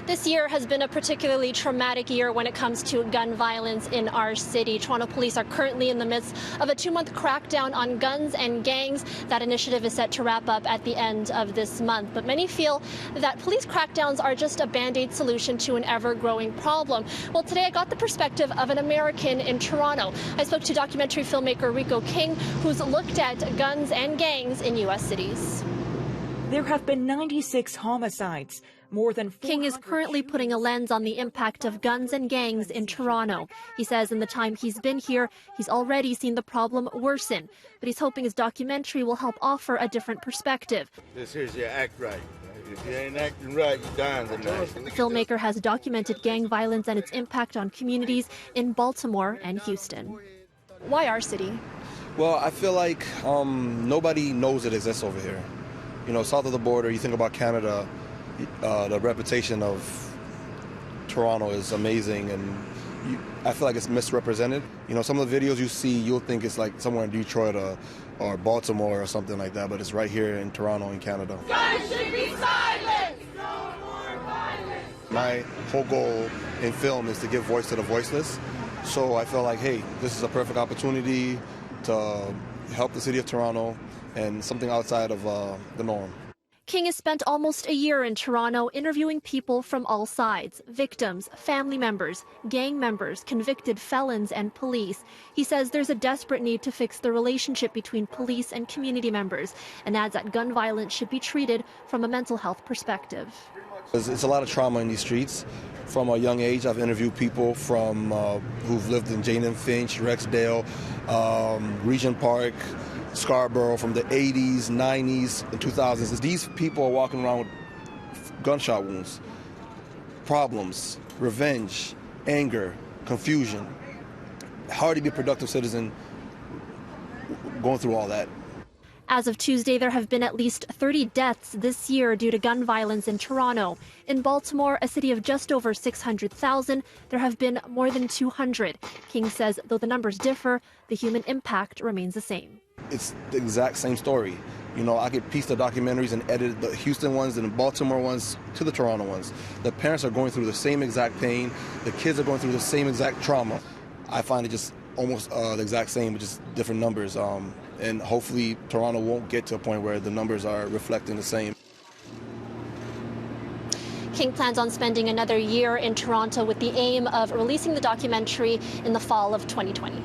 This year has been a particularly traumatic year when it comes to gun violence in our city. Toronto police are currently in the midst of a 2-month crackdown on guns and gangs. That initiative is set to wrap up at the end of this month. But many feel that police crackdowns are just a band-aid solution to an ever-growing problem. Well, today I got the perspective of an American in Toronto. I spoke to documentary filmmaker Rico King, who's looked at guns and gangs in U.S. cities. There have been 96 homicides. More than King is currently putting a lens on the impact of guns and gangs in Toronto. He says in the time he's been here, he's already seen the problem worsen. But he's hoping his documentary will help offer a different perspective. This here's your act right. If you ain't acting right, you're dying tonight. The filmmaker has documented gang violence and its impact on communities in Baltimore and Houston. Why our city? Well, I feel like nobody knows it exists over here. You know, south of the border, you think about Canada, the reputation of Toronto is amazing, and I feel like it's misrepresented. You know, some of the videos you see, you'll think it's like somewhere in Detroit or Baltimore or something like that, but it's right here in Toronto in Canada. Guns should be silenced! No more violence! My whole goal in film is to give voice to the voiceless. So I felt like, hey, this is a perfect opportunity to help the city of Toronto and something outside of the norm. King has spent almost a year in Toronto interviewing people from all sides, victims, family members, gang members, convicted felons, and police. He says there's a desperate need to fix the relationship between police and community members, and adds that gun violence should be treated from a mental health perspective. It's a lot of trauma in these streets. From a young age, I've interviewed people from who've lived in Jane and Finch, Rexdale, Regent Park, Scarborough from the 80s, 90s, and 2000s. These people are walking around with gunshot wounds, problems, revenge, anger, confusion. Hard to be a productive citizen going through all that. As of Tuesday, there have been at least 30 deaths this year due to gun violence in Toronto. In Baltimore, a city of just over 600,000, there have been more than 200. King says though the numbers differ, the human impact remains the same. It's the exact same story. You know, I could piece the documentaries and edit the Houston ones and the Baltimore ones to the Toronto ones. The parents are going through the same exact pain. The kids are going through the same exact trauma. I find it just almost the exact same, but just different numbers. And hopefully Toronto won't get to a point where the numbers are reflecting the same. King plans on spending another year in Toronto with the aim of releasing the documentary in the fall of 2020.